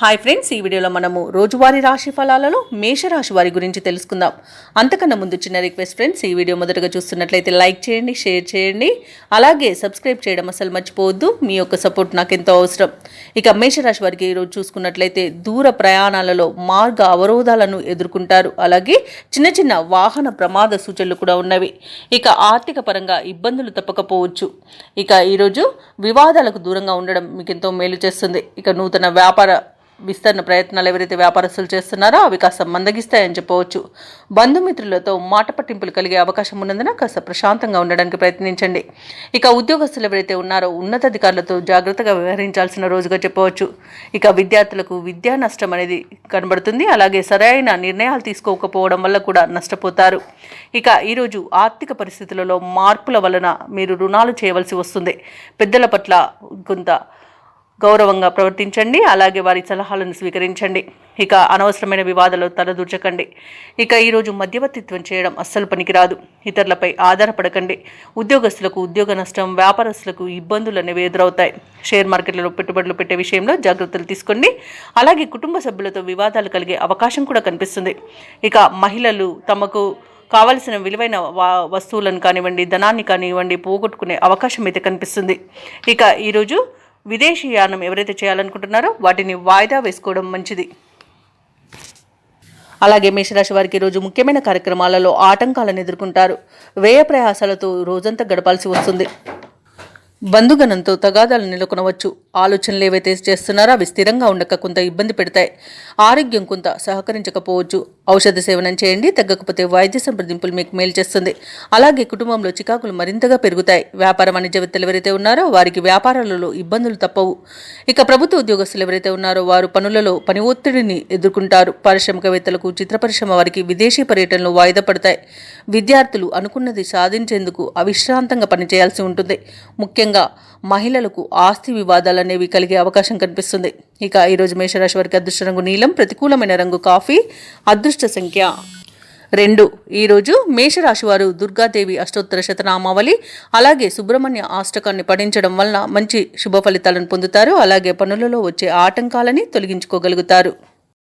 Hi friends, ఈ వీడియోలో మనము రోజువారీ రాశి ఫలాలలో మేషరాశి వారి గురించి తెలుసుకుందాం. అంతకన్నా ముందు చిన్న రిక్వెస్ట్ ఫ్రెండ్స్, ఈ వీడియో మొదటగా చూస్తున్నట్లయితే లైక్ చేయండి, షేర్ చేయండి, అలాగే సబ్స్క్రైబ్ చేయడం అసలు మర్చిపోవద్దు. మీ యొక్క సపోర్ట్ నాకు ఎంతో అవసరం. ఇక మేషరాశి వారికి ఈరోజు చూసుకున్నట్లయితే దూర ప్రయాణాలలో మార్గ అవరోధాలను ఎదుర్కొంటారు. అలాగే చిన్న చిన్న వాహన ప్రమాద సూచనలు కూడా ఉన్నవి. ఇక ఆర్థిక పరంగా ఇబ్బందులు తప్పకపోవచ్చు. ఇక ఈరోజు వివాదాలకు దూరంగా ఉండడం మీకు ఎంతో మేలు చేస్తుంది. ఇక నూతన వ్యాపార విస్తరణ ప్రయత్నాలు ఎవరైతే వ్యాపారస్తులు చేస్తున్నారో అవి కాస్త మందగిస్తాయని చెప్పవచ్చు. బంధుమిత్రులతో మాట పట్టింపులు కలిగే అవకాశం ఉన్నందున కాస్త ప్రశాంతంగా ఉండడానికి ప్రయత్నించండి. ఇక ఉద్యోగస్తులు ఎవరైతే ఉన్నారో ఉన్నతాధికారులతో జాగ్రత్తగా వ్యవహరించాల్సిన రోజుగా చెప్పవచ్చు. ఇక విద్యార్థులకు విద్యా నష్టం అనేది కనబడుతుంది. అలాగే సరైన నిర్ణయాలు తీసుకోకపోవడం వల్ల కూడా నష్టపోతారు. ఇక ఈరోజు ఆర్థిక పరిస్థితులలో మార్పుల వలన మీరు రుణాలు చేయవలసి వస్తుంది. పెద్దల పట్ల కొంత గౌరవంగా ప్రవర్తించండి. అలాగే వారి సలహాలను స్వీకరించండి. ఇక అనవసరమైన వివాదాలు తలదూర్చకండి. ఇక ఈరోజు మధ్యవర్తిత్వం చేయడం అస్సలు పనికిరాదు. ఇతరులపై ఆధారపడకండి. ఉద్యోగస్తులకు ఉద్యోగ నష్టం, వ్యాపారస్తులకు ఇబ్బందులు అనేవి ఎదురవుతాయి. షేర్ మార్కెట్లలో పెట్టుబడులు పెట్టే విషయంలో జాగ్రత్తలు తీసుకోండి. అలాగే కుటుంబ సభ్యులతో వివాదాలు కలిగే అవకాశం కూడా కనిపిస్తుంది. ఇక మహిళలు తమకు కావలసిన విలువైన వస్తువులను కానివ్వండి, ధనాన్ని కానివ్వండి పోగొట్టుకునే అవకాశం అయితే కనిపిస్తుంది. ఇక ఈరోజు విదేశీయానం ఎవరైతే చేయాలనుకుంటున్నారో వాటిని వాయిదా వేసుకోవడం మంచిది. అలాగే మేషరాశి వారికి ఈరోజు ముఖ్యమైన కార్యక్రమాలలో ఆటంకాలను ఎదుర్కొంటారు. వ్యయ ప్రయాసాలతో రోజంతా గడపాల్సి వస్తుంది. బంధుగణంతో తగాదాలు నెలకొనవచ్చు. ఆలోచనలు ఏవైతే చేస్తున్నారో అవి స్థిరంగా ఉండక కొంత ఇబ్బంది పెడతాయి. ఆరోగ్యం కొంత సహకరించకపోవచ్చు. ఔషధ సేవనం చేయండి. తగ్గకపోతే వైద్య సంప్రదింపులు మీకు మేలు చేస్తుంది. అలాగే కుటుంబంలో చికాకులు మరింతగా పెరుగుతాయి. వ్యాపార వాణిజ్యవేత్తలు ఎవరైతే ఉన్నారో వారికి వ్యాపారాలలో ఇబ్బందులు తప్పవు. ఇక ప్రభుత్వ ఉద్యోగస్తులు ఎవరైతే ఉన్నారో వారు పనులలో పని ఒత్తిడిని ఎదుర్కొంటారు. పారిశ్రామికవేత్తలకు, చిత్ర పరిశ్రమ వారికి విదేశీ పర్యటనలు వాయిదా పడతాయి. విద్యార్థులు అనుకున్నది సాధించేందుకు అవిశ్రాంతంగా పనిచేయాల్సి ఉంటుంది. ముఖ్యంగా మహిళలకు ఆస్తి వివాదాలు అనేవి కలిగే అవకాశం కనిపిస్తుంది. ఇక ఈరోజు మేషరాశి వారికి అదృష్ట రంగు నీలం, ప్రతికూలమైన రంగు కాఫీ, అదృష్ట సంఖ్య 2. ఈరోజు మేషరాశి వారు దుర్గాదేవి అష్టోత్తర శతనామావళి అలాగే సుబ్రహ్మణ్య అష్టకాన్ని పఠించడం వలన మంచి శుభ ఫలితాలను పొందుతారు. అలాగే పనులలో వచ్చే ఆటంకాలని తొలగించుకోగలుగుతారు.